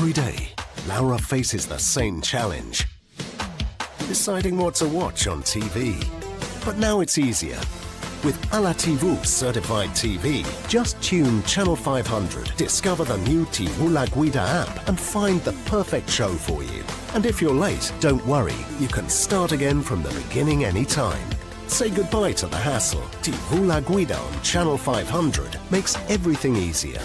Every day, Laura faces the same challenge, deciding what to watch on TV. But now it's easier. With HbbTV Certified TV, just tune Channel 500, discover the new TV La Guida app and find the perfect show for you. And if you're late, don't worry, you can start again from the beginning anytime. Say goodbye to the hassle. TV La Guida on Channel 500 makes everything easier.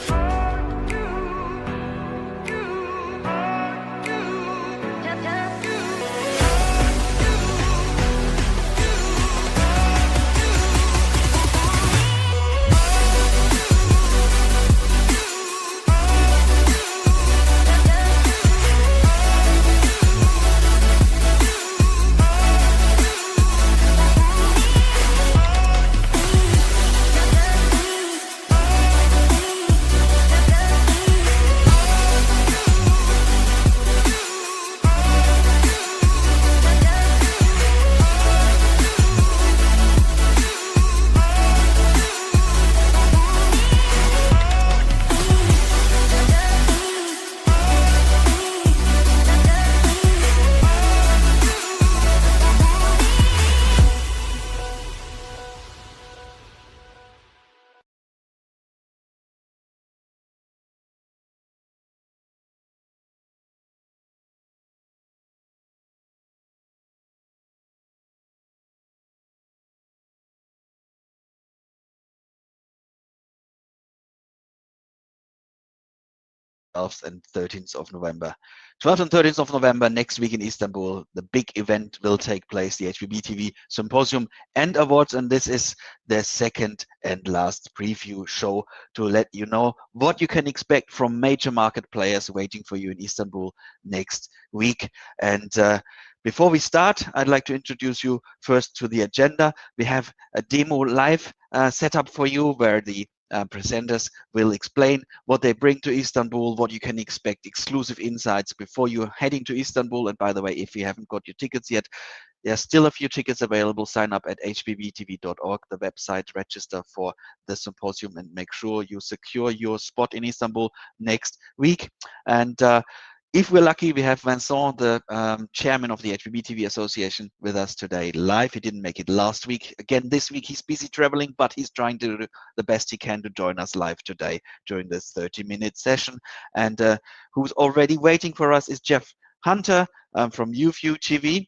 And 13th of November. 12th and 13th of November next week in Istanbul, the big event will take place, the HbbTV Symposium and Awards, and this is the second and last preview show to let you know what you can expect from major market players waiting for you in Istanbul next week. And before we start, I'd like to introduce you first to the agenda. We have a demo live set up for you where the presenters will explain what they bring to Istanbul, what you can expect, exclusive insights before you're heading to Istanbul. And by the way, if you haven't got your tickets yet, there's still a few tickets available. Sign up at hbbtv.org, the website, register for the symposium, and make sure you secure your spot in Istanbul next week. And if we're lucky, we have Vincent, the chairman of the HbbTV Association, with us today live. He didn't make it last week. Again, this week he's busy traveling, but he's trying to do the best he can to join us live today during this 30-minute session. And who's already waiting for us is Jeff Hunter from Youview TV,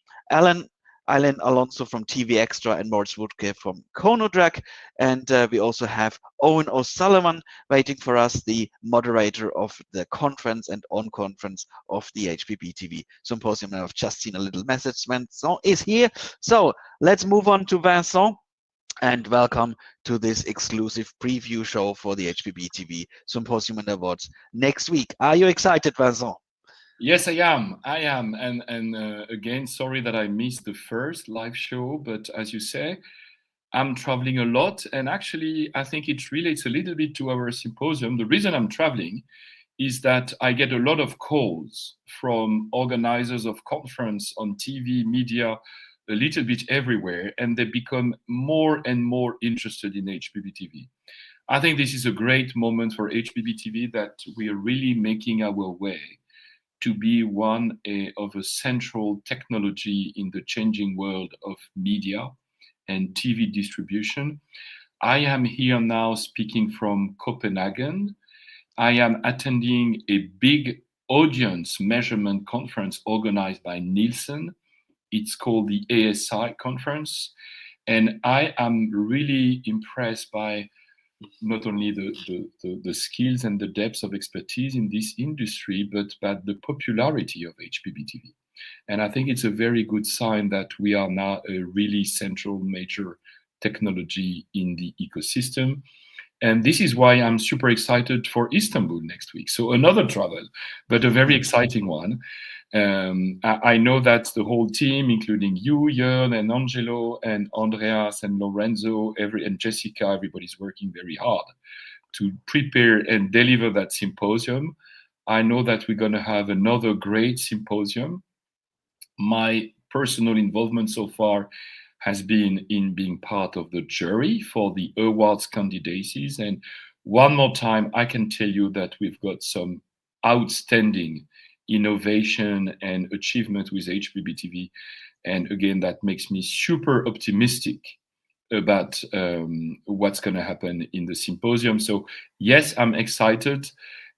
Aylen Alonso from TvEkstra, and Morizt Wutkke from Konodrac. And we also have Eoghan O'Sullivan waiting for us, the moderator of the conference and on-conference of the HbbTV Symposium. And I've just seen a little message. Vincent is here. So let's move on to Vincent. And welcome to this exclusive preview show for the HbbTV Symposium and Awards next week. Are you excited, Vincent? Yes, I am. And again, sorry that I missed the first live show, but as you say, I'm traveling a lot. And actually, I think it relates a little bit to our symposium. The reason I'm traveling is that I get a lot of calls from organizers of conference on TV, media, a little bit everywhere, and they become more and more interested in HbbTV. I think this is a great moment for HbbTV, that we are really making our way to be one of a central technology in the changing world of media and TV distribution. I am here now speaking from Copenhagen. I am attending a big audience measurement conference organized by Nielsen. It's called the ASI conference. And I am really impressed by not only the skills and the depths of expertise in this industry, but the popularity of HbbTV. And I think it's a very good sign that we are now a really central major technology in the ecosystem. And this is why I'm super excited for Istanbul next week. So another travel, but a very exciting one. I know that the whole team, including you, Jorn, and Angelo, and Andreas, and Lorenzo, and Jessica, everybody's working very hard to prepare and deliver that symposium. I know that we're going to have another great symposium. My personal involvement so far has been in being part of the jury for the awards candidacies. And one more time, I can tell you that we've got some outstanding innovation and achievement with HbbTV. And again, that makes me super optimistic about what's going to happen in the symposium. So yes, I'm excited,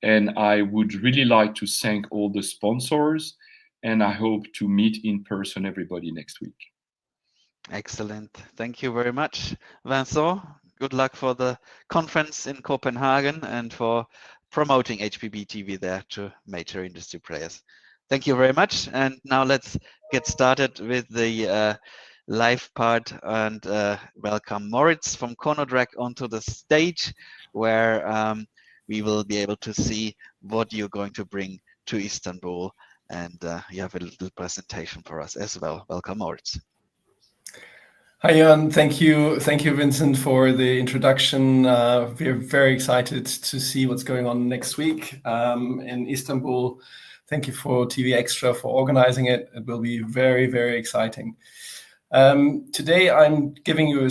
and I would really like to thank all the sponsors, and I hope to meet in person everybody next week. Excellent. Thank you very much, Vincent. Good luck for the conference in Copenhagen and for promoting HbbTV there to major industry players. Thank you very much. And now let's get started with the live part and welcome Morizt from Konodrac onto the stage, where we will be able to see what you're going to bring to Istanbul. And you have a little presentation for us as well. Welcome, Morizt. Hi, Jan. Thank you, Vincent, for the introduction. We're very excited to see what's going on next week in Istanbul. Thank you for TvEkstra for organizing it. It will be very, very exciting. Today, I'm giving you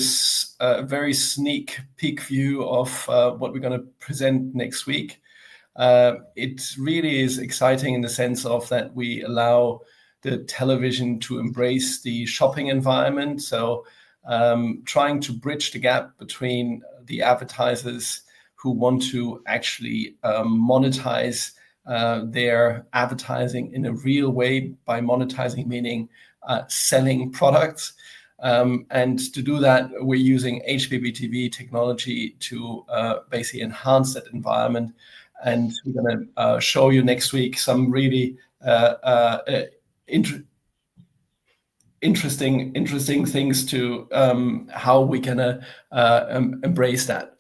a very sneak peek view of what we're going to present next week. It really is exciting in the sense of that we allow the television to embrace the shopping environment. So trying to bridge the gap between the advertisers who want to actually monetize their advertising in a real way. By monetizing, meaning selling products. And to do that, we're using HbbTV technology to basically enhance that environment. And we're going to show you next week some really interesting things to how we can embrace that.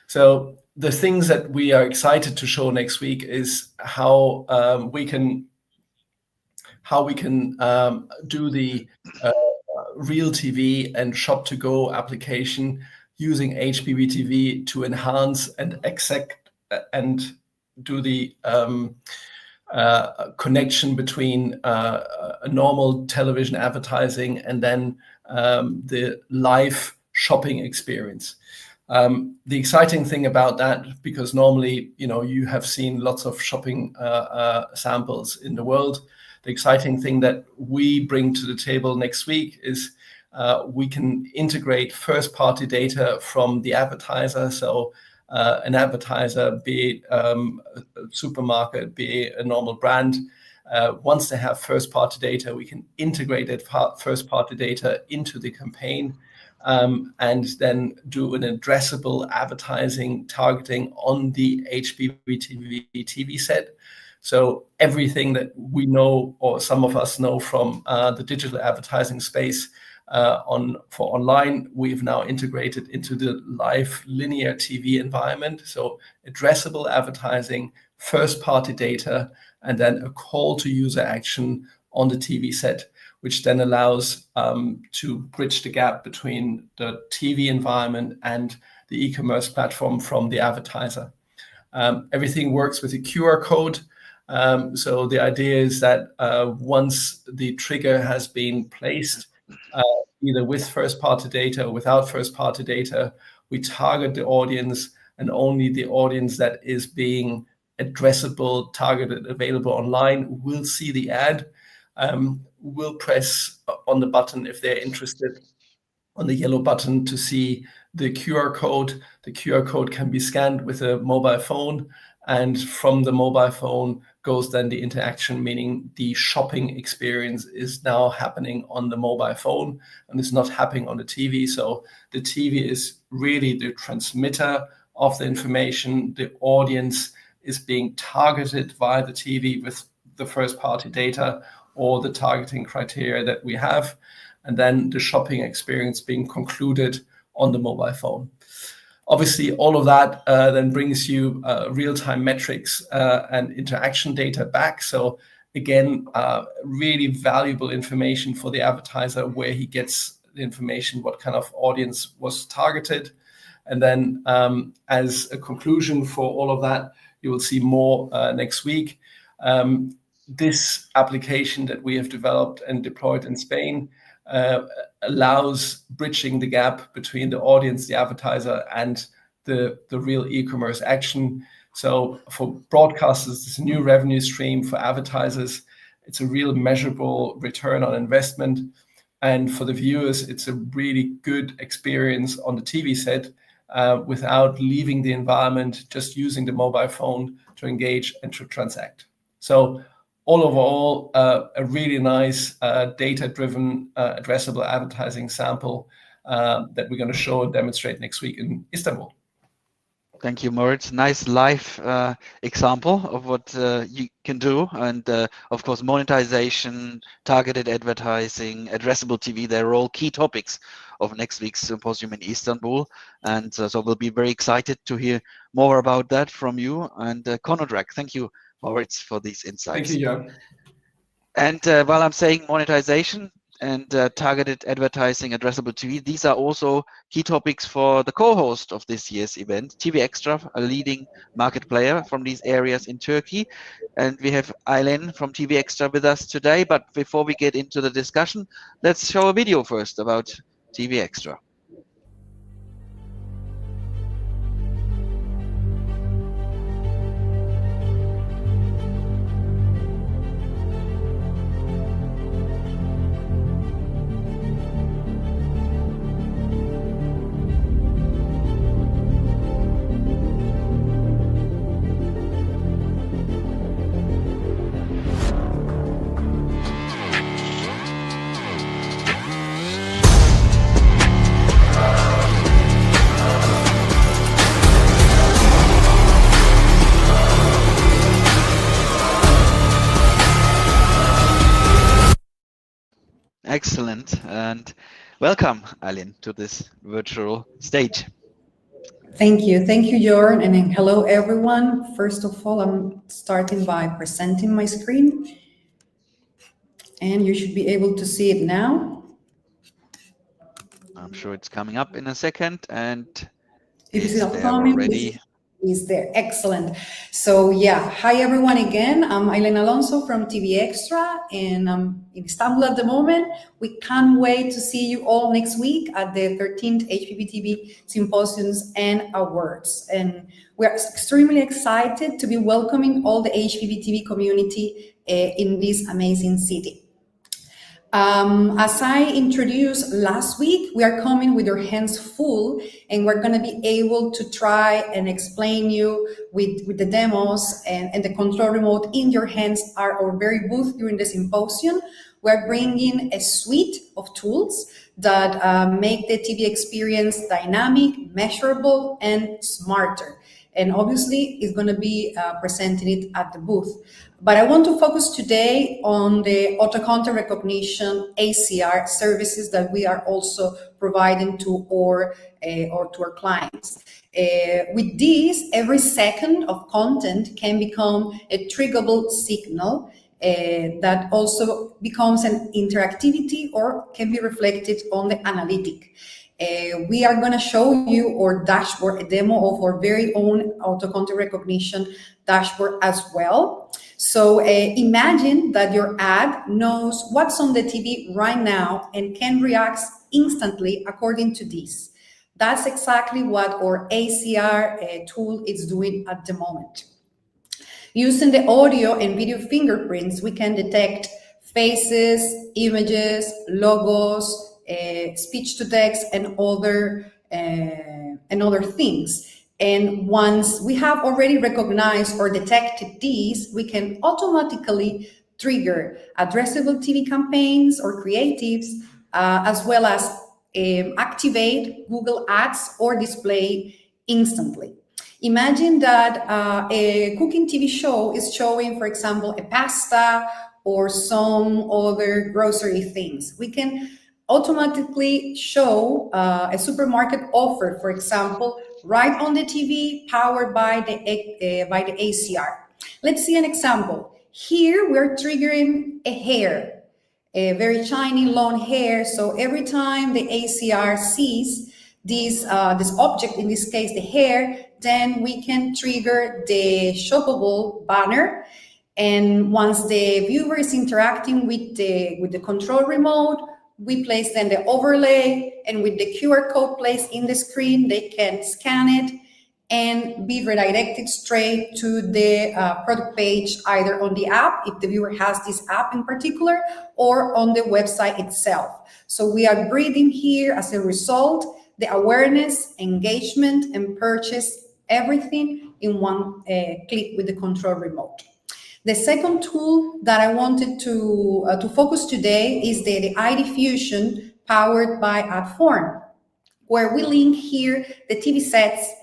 So the things that we are excited to show next week is how we can do the real TV and shop to go application using HbbTV to enhance and do the connection between a normal television advertising and then the live shopping experience. The exciting thing about that, because normally, you have seen lots of shopping samples in the world. The exciting thing that we bring to the table next week is we can integrate first-party data from the advertiser. So an advertiser, be it a supermarket, be it a normal brand, once they have first-party data, we can integrate that first-party data into the campaign and then do an addressable advertising targeting on the HbbTV TV set. So everything that we know, or some of us know from the digital advertising space for online, we've now integrated into the live linear TV environment. So addressable advertising, first-party data, and then a call to user action on the TV set, which then allows to bridge the gap between the TV environment and the e-commerce platform from the advertiser. Everything works with a QR code. So the idea is that once the trigger has been placed, either with first-party data or without first-party data, we target the audience, and only the audience that is being addressable, targeted, available online will see the ad, will press on the button if they're interested, on the yellow button to see the QR code. The QR code can be scanned with a mobile phone, and from the mobile phone goes then the interaction, meaning the shopping experience is now happening on the mobile phone and it's not happening on the TV. So the TV is really the transmitter of the information. The audience is being targeted via the TV with the first-party data or the targeting criteria that we have, and then the shopping experience being concluded on the mobile phone. Obviously, all of that then brings you real-time metrics and interaction data back. So again, really valuable information for the advertiser, where he gets the information, what kind of audience was targeted. And then as a conclusion for all of that, you will see more next week. This application that we have developed and deployed in Spain allows bridging the gap between the audience, the advertiser, and the real e-commerce action. So for broadcasters, it's a new revenue stream. For advertisers, it's a real measurable return on investment. And for the viewers, it's a really good experience on the TV set without leaving the environment, just using the mobile phone to engage and to transact. So all overall, a really nice data-driven addressable advertising sample that we're going to show and demonstrate next week in Istanbul. Thank you, Morizt. Nice live example of what you can do. And of course, monetization, targeted advertising, addressable TV, they're all key topics of next week's symposium in Istanbul. And so we'll be very excited to hear more about that from you. And Konodrac, thank you, Morizt, for these insights. Thank you, Jorn. And while I'm saying monetization and targeted advertising, addressable TV, these are also key topics for the co-host of this year's event, TvEkstra, a leading market player from these areas in Turkey. And we have Aylen from TvEkstra with us today. But before we get into the discussion, let's show a video first about TvEkstra. Excellent, and welcome, Aylen, to this virtual stage. Thank you, Jorn, and then hello everyone. First of all, I'm starting by presenting my screen, and you should be able to see it now. I'm sure it's coming up in a second, and If it's not there coming, already. is there. Excellent. So yeah, hi everyone again. I'm Aylen Alonso from TvEkstra, and I'm in Istanbul at the moment. We can't wait to see you all next week at the 13th HbbTV Symposiums and Awards. And we're extremely excited to be welcoming all the HbbTV community in this amazing city. As I introduced last week, we are coming with our hands full, and we're going to be able to try and explain you with the demos and the control remote in your hands are our very booth during the symposium. We're bringing a suite of tools that make the TV experience dynamic, measurable, and smarter. And obviously, it's going to be presenting it at the booth. But I want to focus today on the auto content recognition ACR services that we are also providing to our clients. With these, every second of content can become a triggerable signal that also becomes an interactivity or can be reflected on the analytic. We are going to show you our dashboard, a demo of our very own auto content recognition dashboard as well. So imagine that your ad knows what's on the TV right now and can react instantly according to this. That's exactly what our ACR tool is doing at the moment. Using the audio and video fingerprints, we can detect faces, images, logos, speech to text, and other things. And once we have already recognized or detected these, we can automatically trigger addressable TV campaigns or creatives, as well as activate Google Ads or display instantly. Imagine that a cooking TV show is showing, for example, a pasta or some other grocery things. We can automatically show a supermarket offer, for example, right on the TV, powered by the ACR. Let's see an example. Here we're triggering a hair, a very shiny long hair. So every time the ACR sees this object, in this case the hair, then we can trigger the shoppable banner. And once the viewer is interacting with the control remote, we place then the overlay, and with the QR code placed in the screen, they can scan it and be redirected straight to the product page, either on the app, if the viewer has this app in particular, or on the website itself. So we are breathing here, as a result, the awareness, engagement, and purchase, everything in one click with the control remote. The second tool that I wanted to focus today is the ID Fusion powered by Adform, where we link here the TV sets,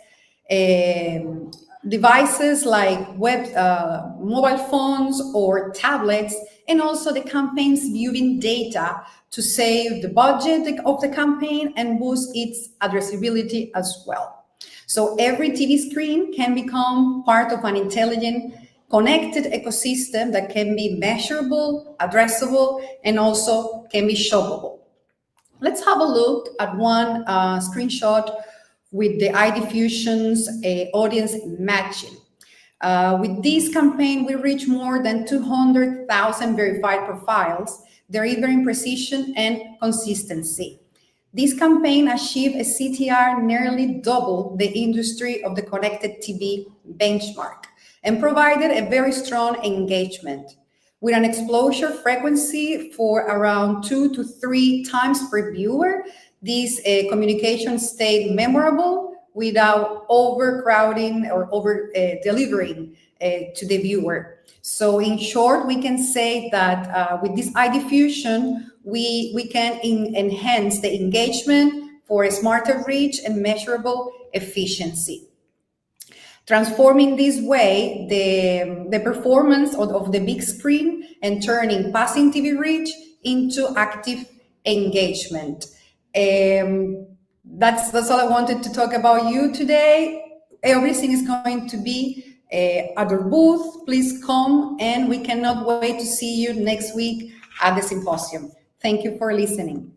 devices like mobile phones or tablets, and also the campaign's viewing data to save the budget of the campaign and boost its addressability as well. So every TV screen can become part of an intelligent, connected ecosystem that can be measurable, addressable, and also can be shoppable. Let's have a look at one screenshot with the ID Fusion's audience matching. With this campaign, we reach more than 200,000 verified profiles, delivering precision and consistency. This campaign achieved a CTR nearly double the industry of the connected TV benchmark and provided a very strong engagement. With an exposure frequency for around 2 to 3 times per viewer, this communication stayed memorable without overcrowding or over-delivering to the viewer. So in short, we can say that with this ID Fusion, we can enhance the engagement for a smarter reach and measurable efficiency. Transforming this way the performance of the big screen and turning passing TV reach into active engagement. That's all I wanted to talk about you today. Everything is going to be at our booth. Please come, and we cannot wait to see you next week at the symposium. Thank you for listening.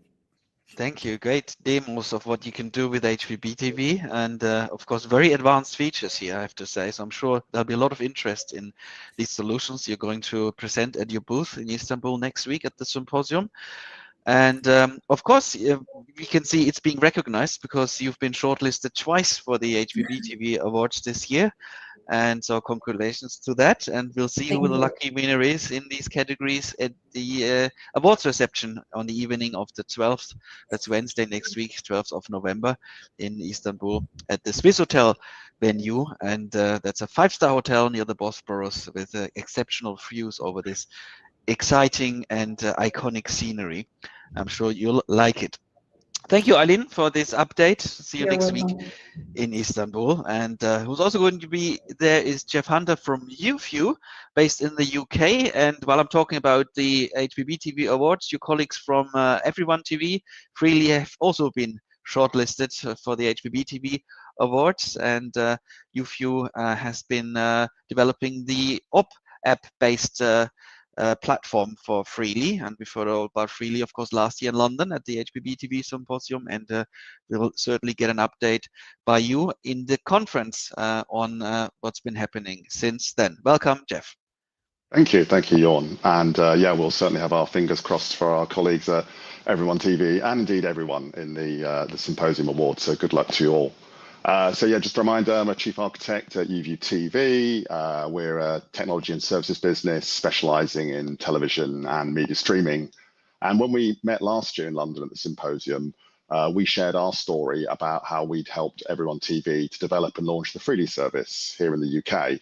Thank you. Great demos of what you can do with HbbTV, and of course, very advanced features here, I have to say. So I'm sure there'll be a lot of interest in these solutions you're going to present at your booth in Istanbul next week at the symposium. And of course, we can see it's being recognized because you've been shortlisted twice for the HbbTV Awards this year. And so congratulations to that. And we'll see who the lucky winner is in these categories at the awards reception on the evening of the 12th. That's Wednesday next week, 12th of November in Istanbul at the Swisshotel venue. And that's a 5-star hotel near the Bosphorus with exceptional views over this exciting and iconic scenery. I'm sure you'll like it. Thank you, Aylen, for this update. See you next week in Istanbul. And who's also going to be there is Jeff Hunter from Youview, based in the UK. And while I'm talking about the HbbTV Awards, your colleagues from Everyone TV freely have also been shortlisted for the HbbTV Awards. And Youview has been developing the OP app-based platform for Freely, and we've heard all about Freely, of course, last year in London at the HbbTV Symposium, and we'll certainly get an update by you in the conference on what's been happening since then. Welcome, Jeff. Thank you, Jorn. And yeah, we'll certainly have our fingers crossed for our colleagues at Everyone TV and indeed everyone in the Symposium Awards. So good luck to you all. So yeah, just a reminder, I'm a chief architect at Youview TV. We're a technology and services business specializing in television and media streaming. And when we met last year in London at the symposium, we shared our story about how we'd helped Everyone TV to develop and launch the Freely service here in the UK.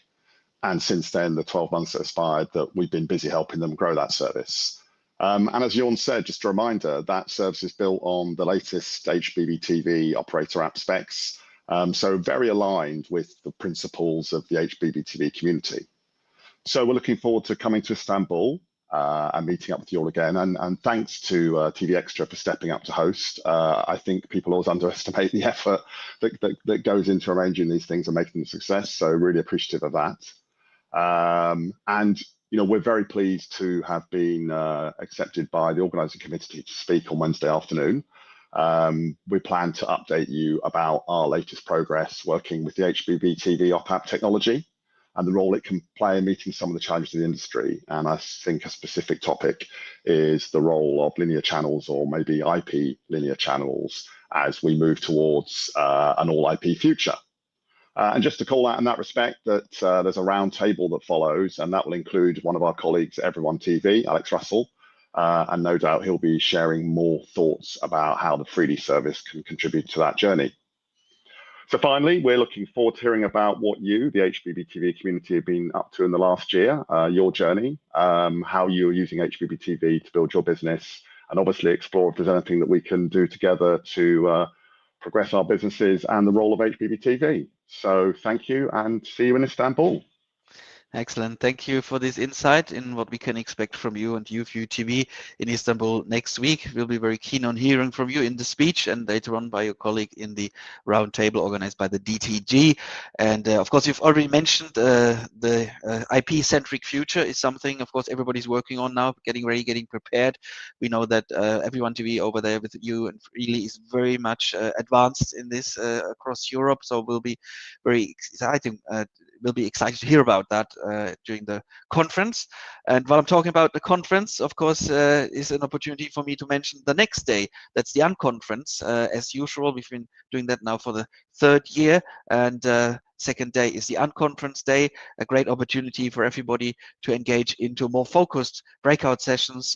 And since then, the 12 months that aspired, that we've been busy helping them grow that service. And as Jorn said, just a reminder, that service is built on the latest HbbTV operator app specs. So very aligned with the principles of the HbbTV community. So we're looking forward to coming to Istanbul and meeting up with you all again. And thanks to TvEkstra for stepping up to host. I think people always underestimate the effort that goes into arranging these things and making them a success. So really appreciative of that. And you know, we're very pleased to have been accepted by the organising committee to speak on Wednesday afternoon. We plan to update you about our latest progress working with the HbbTV op-app technology and the role it can play in meeting some of the challenges of the industry. And I think a specific topic is the role of linear channels, or maybe IP linear channels, as we move towards an all IP future. And just to call out in that respect that there's a round table that follows, and that will include one of our colleagues at Everyone TV, Alex Russell, and no doubt he'll be sharing more thoughts about how the 3D service can contribute to that journey. So finally, we're looking forward to hearing about what you, the HbbTV community, have been up to in the last year, your journey, how you're using HbbTV to build your business, and obviously explore if there's anything that we can do together to progress our businesses and the role of HbbTV. So thank you, and see you in Istanbul. Excellent. Thank you for this insight in what we can expect from you and Youview TV in Istanbul next week. We'll be very keen on hearing from you in the speech and later on by your colleague in the roundtable organized by the DTG. And of course, you've already mentioned the IP-centric future is something, of course, everybody's working on now, getting ready, getting prepared. We know that Everyone TV over there with you and really is very much advanced in this across Europe. So we'll be very exciting. We'll be excited to hear about that during the conference. And while I'm talking about the conference, of course, is an opportunity for me to mention the next day. That's the unconference. As usual, we've been doing that now for the 3rd year. And second day is the unconference day, a great opportunity for everybody to engage into more focused breakout sessions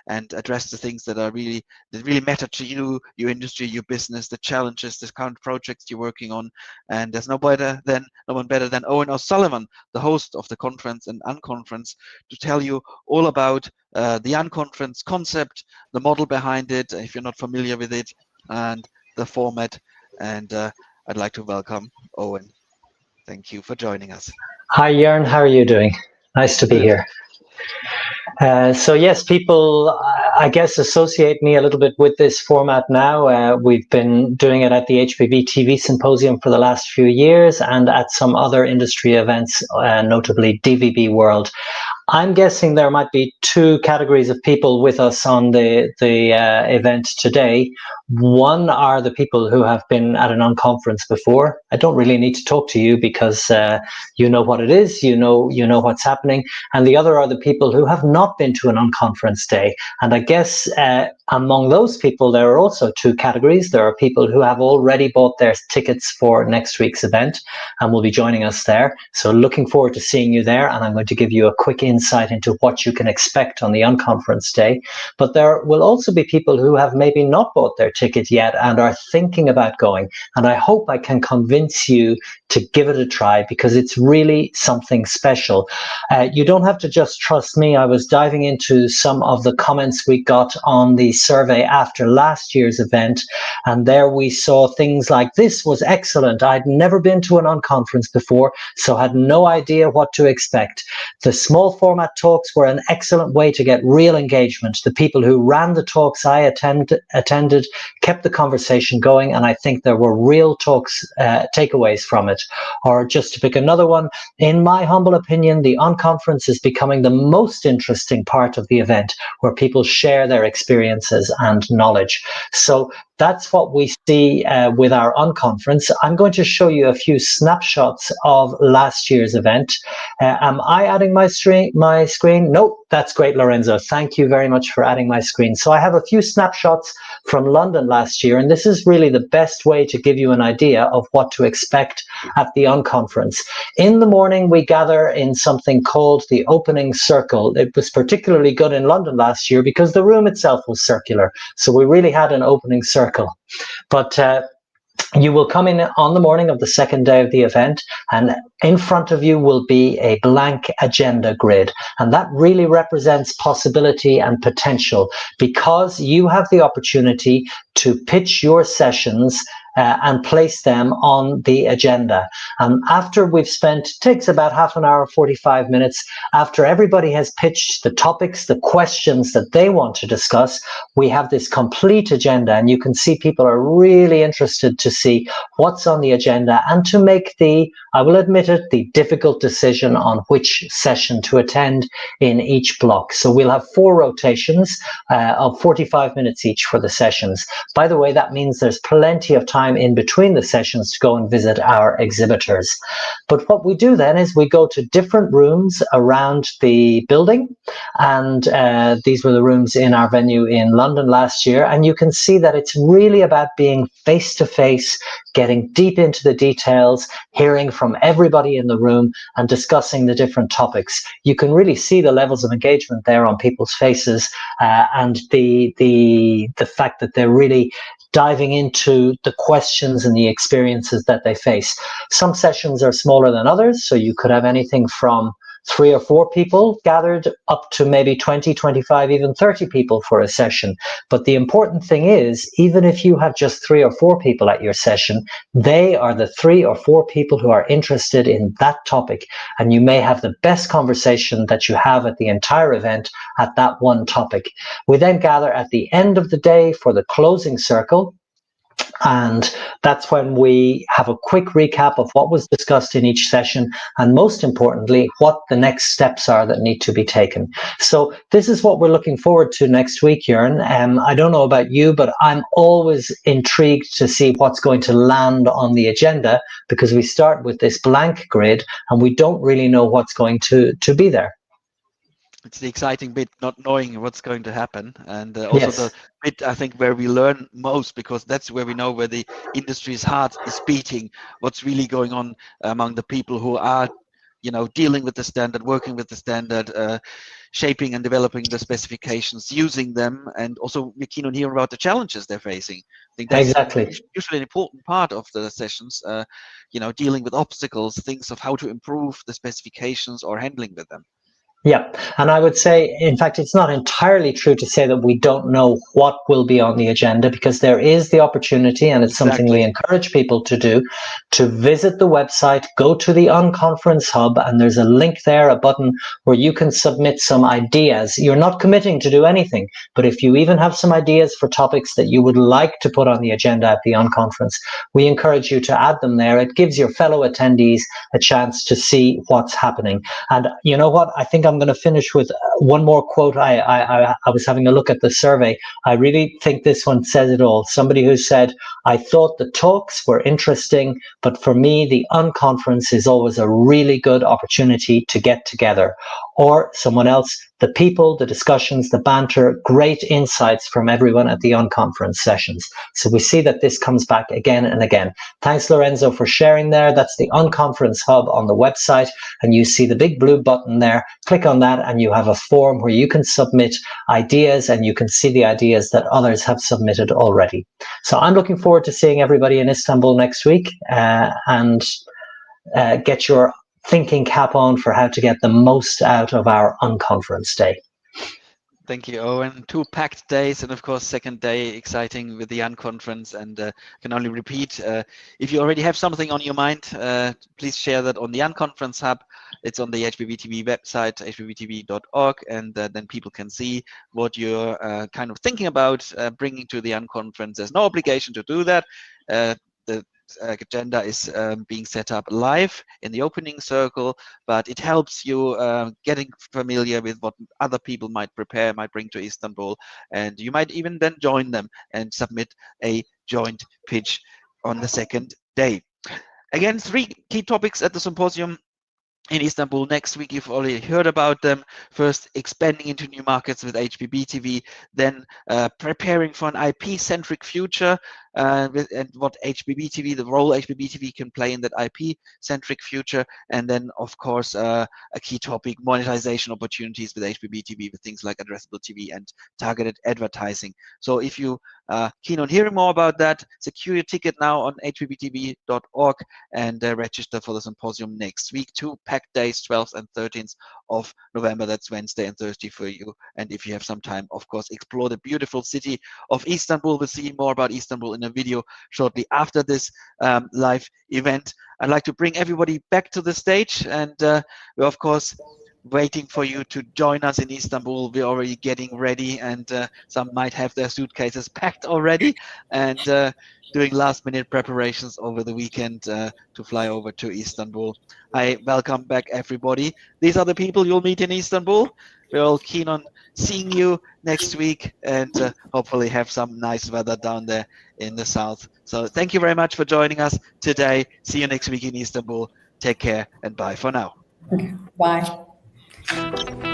and address the things that really matter to you, your industry, your business, the challenges, the current projects you're working on. And there's no one better than Eoghan O'Sullivan, the host of the conference and unconference, to tell you all about the unconference concept, the model behind it, if you're not familiar with it, and the format. And I'd like to welcome Eoghan. Thank you for joining us. Hi, Jorn. How are you doing? Nice to be here. So yes, people, I guess, associate me a little bit with this format now. We've been doing it at the HbbTV Symposium for the last few years and at some other industry events, notably DVB World. I'm guessing there might be 2 categories of people with us on the event today. One are the people who have been at an unconference before. I don't really need to talk to you because you know what it is, you know what's happening. And the other are the people who have not been to an unconference day. And I guess among those people, there are also 2 categories. There are people who have already bought their tickets for next week's event and will be joining us there. So looking forward to seeing you there. And I'm going to give you a quick insight into what you can expect on the unconference day. But there will also be people who have maybe not bought their ticket yet and are thinking about going. And I hope I can convince you to give it a try because it's really something special. You don't have to just trust me. I was diving into some of the comments we got on the survey after last year's event, and there we saw things like, "This was excellent. I'd never been to an unconference before, so had no idea what to expect. The small format talks were an excellent way to get real engagement. The people who ran the talks I attended kept the conversation going, and I think there were real takeaways from it." Or just to pick another one, "In my humble opinion, the unconference is becoming the most interesting part of the event, where people share their experiences and knowledge." So that's what we see with our unconference. I'm going to show you a few snapshots of last year's event. Am I adding my screen? Nope, that's great, Lorenzo. Thank you very much for adding my screen. So I have a few snapshots from London last year, and this is really the best way to give you an idea of what to expect at the unconference. In the morning, we gather in something called the opening circle. It was particularly good in London last year because the room itself was circular. So we really had an opening circle. But you will come in on the morning of the 2nd day of the event, and in front of you will be a blank agenda grid. And that really represents possibility and potential because you have the opportunity to pitch your sessions and place them on the agenda. After we've spent, takes about half an hour, 45 minutes, after everybody has pitched the topics, the questions that they want to discuss, we have this complete agenda, and you can see people are really interested to see what's on the agenda and to make I will admit it, the difficult decision on which session to attend in each block. So we'll have 4 rotations of 45 minutes each for the sessions. By the way, that means there's plenty of time in between the sessions to go and visit our exhibitors. But what we do then is we go to different rooms around the building, and these were the rooms in our venue in London last year, and you can see that it's really about being face-to-face, getting deep into the details, hearing from everybody in the room and discussing the different topics. You can really see the levels of engagement there on people's faces, and the fact that they're really diving into the questions and the experiences that they face. Some sessions are smaller than others, so you could have anything from 3 or 4 people gathered up to maybe 20, 25, even 30 people for a session. But the important thing is, even if you have just 3 or 4 people at your session, they are the 3 or 4 people who are interested in that topic. And you may have the best conversation that you have at the entire event at that one topic. We then gather at the end of the day for the closing circle. And that's when we have a quick recap of what was discussed in each session, and most importantly, what the next steps are that need to be taken. So this is what we're looking forward to next week, Jorn. I don't know about you, but I'm always intrigued to see what's going to land on the agenda, because we start with this blank grid and we don't really know what's going to be there. It's the exciting bit, not knowing what's going to happen, and also Yes. the bit, I think, where we learn most, because that's where we know where the industry's heart is beating, what's really going on among the people who are, you know, dealing with the standard, working with the standard, shaping and developing the specifications, using them, and also we're keen on hearing about the challenges they're facing. I think that's Exactly. usually an important part of the sessions, you know, dealing with obstacles, things of how to improve the specifications or handling with them. Yeah, and I would say, in fact, it's not entirely true to say that we don't know what will be on the agenda, because there is the opportunity, and it's something we encourage people to do, to visit the website, go to the Unconference Hub, and there's a link there, a button where you can submit some ideas. You're not committing to do anything, but if you even have some ideas for topics that you would like to put on the agenda at the Unconference, we encourage you to add them there. It gives your fellow attendees a chance to see what's happening. And you know what? I think I'm going to finish with one more quote. I was having a look at the survey. I really think this one says it all. Somebody who said, "I thought the talks were interesting, but for me, the Unconference is always a really good opportunity to get together." Or someone else, "The people, the discussions, the banter, great insights from everyone at the Unconference sessions." So we see that this comes back again and again. Thanks, Lorenzo, for sharing there. That's the Unconference Hub on the website, and you see the big blue button there. Click on that and you have a form where you can submit ideas, and you can see the ideas that others have submitted already. So I'm looking forward to seeing everybody in Istanbul next week, and get your thinking cap on for how to get the most out of our Unconference Day. Thank you, Owen. 2 packed days, and of course, second day exciting with the Unconference. And can only repeat, if you already have something on your mind, please share that on the Unconference Hub. It's on the HbbTV website, hbbtv.org, and then people can see what you're kind of thinking about bringing to the Unconference. There's no obligation to do that. The agenda is being set up live in the opening circle, but it helps you getting familiar with what other people might prepare, might bring to Istanbul, and you might even then join them and submit a joint pitch on the second day. Again, 3 key topics at the symposium in Istanbul next week. You've already heard about them. First, expanding into new markets with HbbTV, then preparing for an IP-centric future, and what HbbTV, the role HbbTV can play in that IP-centric future, and then of course a key topic, monetization opportunities with HbbTV, with things like addressable TV and targeted advertising. So if you are keen on hearing more about that, secure your ticket now on hbbtv.org and register for the symposium next week. 2 packed days, 12th and 13th of November. That's Wednesday and Thursday for you. And if you have some time, of course, explore the beautiful city of Istanbul. We'll see more about Istanbul in a video shortly after this live event. I'd like to bring everybody back to the stage, and we're of course waiting for you to join us in Istanbul. We're already getting ready, and some might have their suitcases packed already, and doing last-minute preparations over the weekend to fly over to Istanbul. I welcome back everybody. These are the people you'll meet in Istanbul. We're all keen on seeing you next week, and hopefully have some nice weather down there in the south. So thank you very much for joining us today. See you next week in Istanbul. Take care and bye for now. Okay, bye.